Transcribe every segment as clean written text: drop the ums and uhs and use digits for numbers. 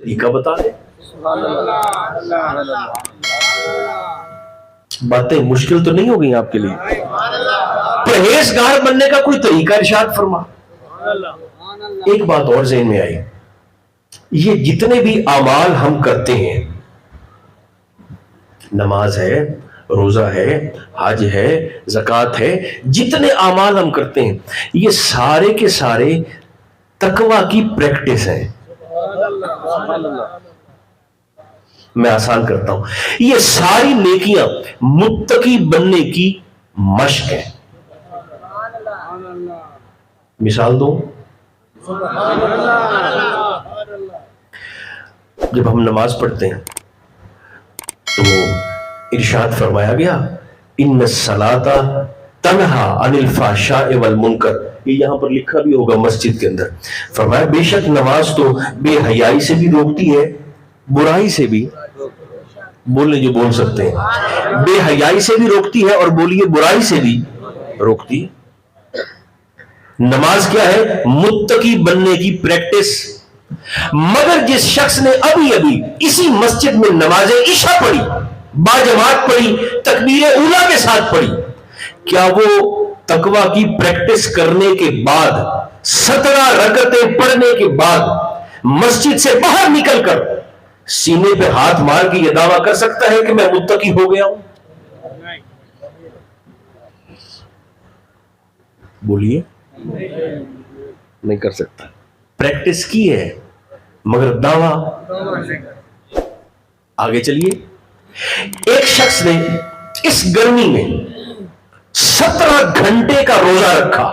طریقہ بتا دیں. باتیں مشکل تو نہیں ہو گئی آپ کے لیے؟ پرہیزگار بننے کا کوئی طریقہ ارشاد فرما. ایک بات اور ذہن میں آئی، یہ جتنے بھی اعمال ہم کرتے ہیں، نماز ہے، روزہ ہے، حج ہے، زکوٰۃ ہے، جتنے اعمال ہم کرتے ہیں یہ سارے کے سارے تقویٰ کی پریکٹس ہیں. میں آسان کرتا ہوں، یہ ساری نیکیاں متقی بننے کی مشق ہے. مثال دو، جب ہم نماز پڑھتے ہیں تو ارشاد فرمایا گیا ان الصلاۃ تنہا عن الفحشاء والمنکر، یہ یہاں پر لکھا بھی ہوگا مسجد کے اندر. فرمایا بے شک نماز تو بے حیائی سے بھی روکتی ہے، برائی سے بھی، بولنے جو بول سکتے ہیں، بے حیائی سے بھی روکتی ہے اور بولیے برائی سے بھی روکتی ہے. نماز کیا ہے؟ متقی بننے کی پریکٹس. مگر جس شخص نے ابھی اسی مسجد میں نماز عشاء پڑھی، باجماعت پڑھی، تکبیر اولیٰ کے ساتھ پڑھی، کیا وہ تقویٰ کی پریکٹس کرنے کے بعد 17 رکعتیں پڑھنے کے بعد مسجد سے باہر نکل کر سینے پہ ہاتھ مار کے یہ دعویٰ کر سکتا ہے کہ میں متقی ہو گیا ہوں؟ بولیے، نہیں کر سکتا. پریکٹس کی ہے مگر دعویٰ. آگے چلیے. ایک شخص نے اس گرمی میں 17 گھنٹے کا روزہ رکھا،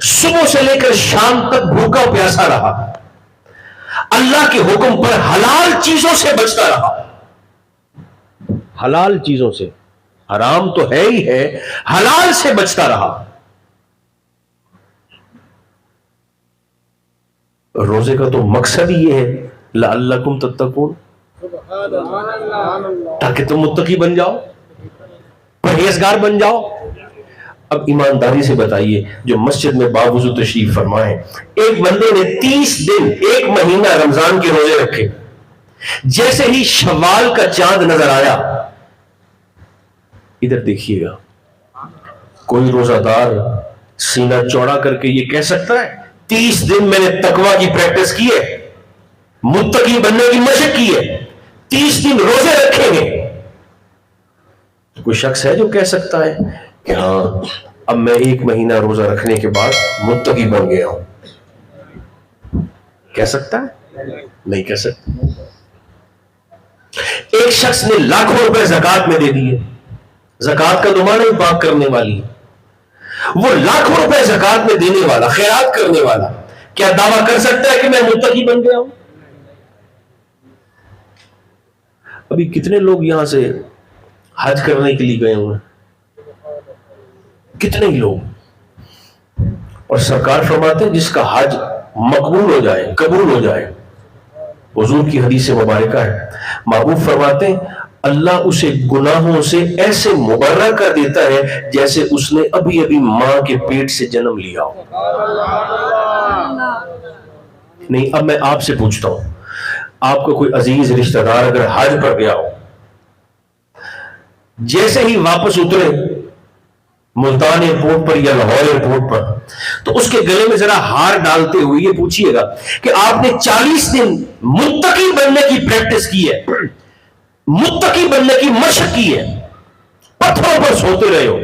صبح سے لے کر شام تک بھوکا پیاسا رہا، اللہ کے حکم پر حلال چیزوں سے بچتا رہا. حلال چیزوں سے، حرام تو ہے ہی ہے، حلال سے بچتا رہا. روزے کا تو مقصد ہی یہ ہے لعلکم تتقون، تاکہ تم متقی بن جاؤ، پرہیزگار بن جاؤ. اب ایمانداری سے بتائیے، جو مسجد میں باوضو تشریف فرمائے، ایک بندے نے 30 دن، ایک مہینہ رمضان کے روزے رکھے، جیسے ہی شوال کا چاند نظر آیا، ادھر دیکھیے گا، کوئی روزہ دار سینہ چوڑا کر کے یہ کہہ سکتا ہے 30 دن میں نے تقویٰ کی پریکٹس کی ہے، متقی بننے کی مشق کی ہے، 30 دن روزے رکھیں گے؟ کوئی شخص ہے جو کہہ سکتا ہے کہ ہاں اب میں 1 مہینہ روزہ رکھنے کے بعد متقی بن گیا ہوں؟ کہہ سکتا ہے؟ نہیں کہہ سکتا. ایک شخص نے لاکھوں روپے زکوٰۃ میں دے دیے، زکوٰۃ کا دمانہ ہی پاک کرنے والی ہے، وہ لاکھوں روپے زکوٰۃ میں دینے والا، خیرات کرنے والا، کیا دعویٰ کر سکتا ہے کہ میں متقی بن گیا ہوں؟ ابھی کتنے لوگ یہاں سے حج کرنے کے لیے گئے ہوئے ہیں؟ کتنے ہی لوگ. اور سرکار فرماتے ہیں جس کا حج مقبول ہو جائے، قبول ہو جائے، حضور کی حدیث مبارکہ ہے، محبوب فرماتے ہیں اللہ اسے گناہوں سے ایسے مبرہ کر دیتا ہے جیسے اس نے ابھی ماں کے پیٹ سے جنم لیا ہو. نہیں، اب میں آپ سے پوچھتا ہوں، آپ کو کوئی عزیز رشتہ دار اگر حج پر گیا ہو، جیسے ہی واپس اترے ملتان ایئرپورٹ پر یا لاہور ایئرپورٹ پر، تو اس کے گلے میں ذرا ہار ڈالتے ہوئے یہ پوچھئے گا کہ آپ نے 40 دن متقی بننے کی پریکٹس کی ہے، متقی بننے کی مشق کی ہے، پتھروں پر سوتے رہے ہو،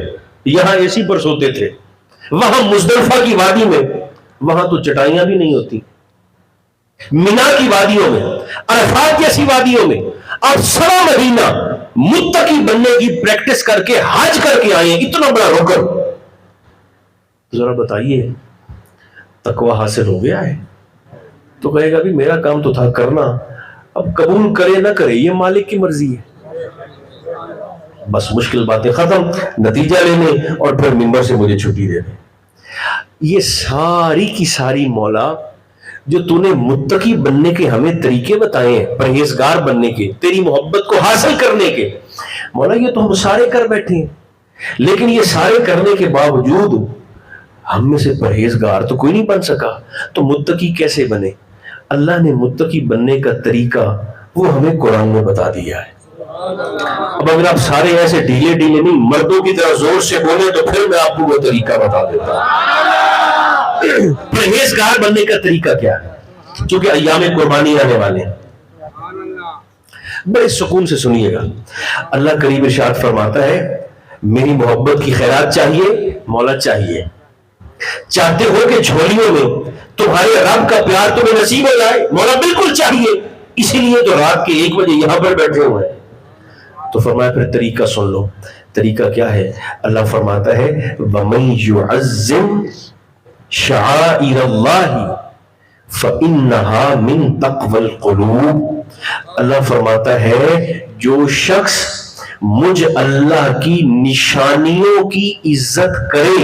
یہاں اے سی پر سوتے تھے، وہاں مزدلفہ کی وادی میں، وہاں تو چٹائیاں بھی نہیں ہوتی، مینا کی وادیوں میں، عرفات جیسی وادیوں میں آپ 6 مہینہ متقی بننے کی پریکٹس کر کے حج کر کے آئے ہیں، اتنا بڑا رکن. ذرا بتائیے تقویٰ حاصل ہو گیا ہے؟ تو کہے گا بھی میرا کام تو تھا کرنا، اب قبول کرے نہ کرے یہ مالک کی مرضی ہے. بس مشکل باتیں ختم، نتیجہ لینے اور پھر منبر سے مجھے چھٹی دینے. یہ ساری کی ساری مولا جو تو نے متقی بننے کے ہمیں طریقے بتائے ہیں، پرہیزگار بننے کے، تیری محبت کو حاصل کرنے کے، مولا یہ تو ہم سارے کر بیٹھے ہیں، لیکن یہ سارے کرنے کے باوجود ہم میں سے پرہیزگار تو کوئی نہیں بن سکا. تو متقی کیسے بنے؟ اللہ نے متقی بننے کا طریقہ وہ ہمیں قرآن میں بتا دیا ہے. اب اگر آپ سارے ایسے ڈھیلے ڈھیلے نہیں مردوں کی طرح زور سے بولے تو پھر میں آپ کو وہ طریقہ بتا دیتا ہوں. پرہیزگار بننے کا طریقہ کیا ہے؟ کیونکہ ایام قربانی آنے والے ہیں. بڑے سکون سے سنیے گا. اللہ قریب ارشاد فرماتا ہے میری محبت کی خیرات چاہیے مولا چاہیے. چاہتے ہو کہ جھولیوں میں تمہارے رب کا پیار تمہیں نصیب ہو جائے مولا بالکل چاہیے. اسی لیے تو رات کے 1 بجے یہاں پر بیٹھے ہوئے ہیں. تو فرمایا پھر طریقہ سن لو. طریقہ کیا ہے؟ اللہ فرماتا ہے وَمَن يُعَزِّمْ شَعَائِرَ اللَّهِ فَإِنَّهَا مِن تَقْوَى الْقُلُوبِ. اللہ فرماتا ہے جو شخص مجھ اللہ کی نشانیوں کی عزت کرے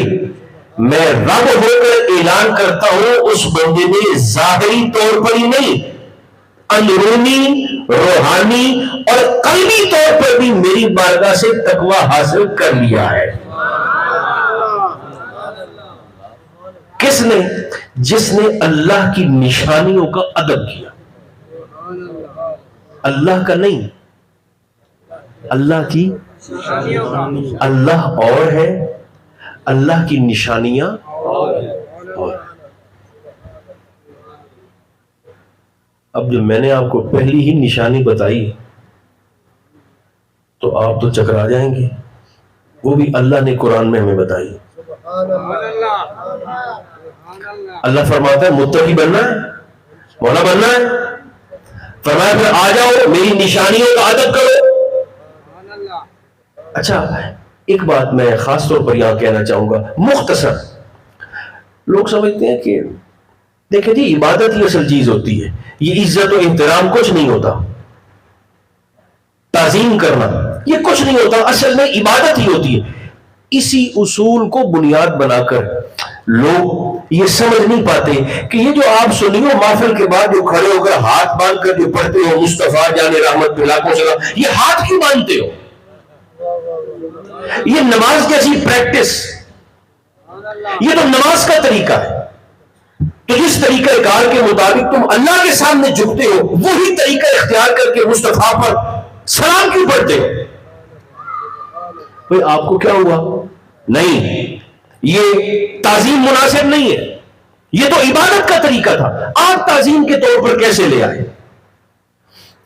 میں رب ہو کر اعلان کرتا ہوں اس بندے نے ظاہری طور پر ہی نہیں اندرونی روحانی اور قلبی طور پر بھی میری بارگاہ سے تقوی حاصل کر لیا ہے. کس نے؟ جس نے اللہ کی نشانیوں کا ادب کیا. اللہ کا نہیں، اللہ کی اللہ اور ہے، اللہ کی نشانیاں اور. اب جو میں نے آپ کو پہلی ہی نشانی بتائی تو آپ تو چکرا جائیں گے. وہ بھی اللہ نے قرآن میں ہمیں بتائی. اللہ فرماتا ہے متقی بننا ہے مولا بننا ہے. فرمایا پھر آ جاؤ میری نشانیوں کا ادب کرو. اچھا ایک بات میں خاص طور پر یہاں کہنا چاہوں گا مختصر. لوگ سمجھتے ہیں کہ دیکھیں جی عبادت ہی اصل چیز ہوتی ہے، یہ عزت و احترام کچھ نہیں ہوتا، تعظیم کرنا یہ کچھ نہیں ہوتا، اصل میں عبادت ہی ہوتی ہے. اسی اصول کو بنیاد بنا کر لوگ یہ سمجھ نہیں پاتے کہ یہ جو آپ سنیو محفل کے بعد جو کھڑے ہو کر ہاتھ باندھ کر جو پڑھتے ہو مصطفیٰ جان رحمت پہ لاکھوں سلام، یہ ہاتھ کیوں باندھتے ہو؟ یہ نماز جیسی پریکٹس، یہ تو نماز کا طریقہ ہے. تو جس طریقہ کار کے مطابق تم اللہ کے سامنے جھکتے ہو وہی طریقہ اختیار کر کے مصطفیٰ پر سلام کیوں پڑھتے ہو؟ بھئی آپ کو کیا ہوا؟ نہیں، یہ تعظیم مناسب نہیں ہے، یہ تو عبادت کا طریقہ تھا. آپ تعظیم کے طور پر کیسے لے آئے؟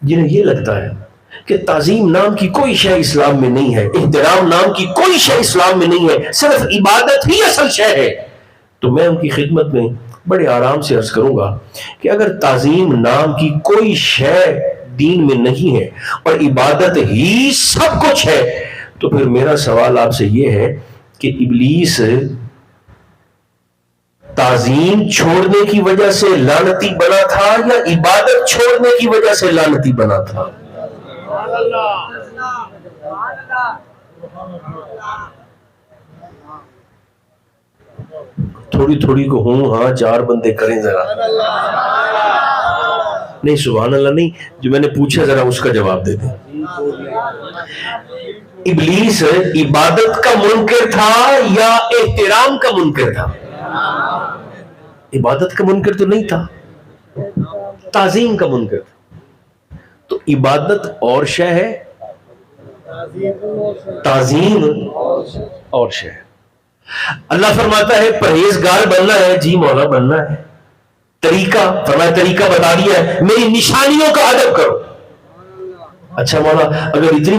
جنہیں یہ لگتا ہے کہ تعظیم نام کی کوئی شے اسلام میں نہیں ہے، احترام نام کی کوئی شے اسلام میں نہیں ہے، صرف عبادت ہی اصل شے ہے، تو میں ان کی خدمت میں بڑے آرام سے عرض کروں گا کہ اگر تعظیم نام کی کوئی شے دین میں نہیں ہے اور عبادت ہی سب کچھ ہے تو پھر میرا سوال آپ سے یہ ہے کہ ابلیس تعظیم چھوڑنے کی وجہ سے لعنتی بنا تھا یا عبادت چھوڑنے کی وجہ سے لعنتی بنا تھا؟ تھوڑی تھوڑی کو ہوں ہاں 4 بندے کریں ذرا. نہیں سبحان اللہ نہیں، جو میں نے پوچھا ذرا اس کا جواب دے دیں. ابلیس عبادت کا منکر تھا یا احترام کا منکر تھا؟ عبادت کا منکر تو نہیں تھا، تعظیم کا منکر تھا. تو عبادت اور شے ہے، تعظیم اور شے ہے. اللہ فرماتا ہے پرہیزگار بننا ہے جی مولا بننا ہے. طریقہ فرمایا طریقہ بتا دیا ہے میری نشانیوں کا ادب کرو. اچھا مولا اگر اتنی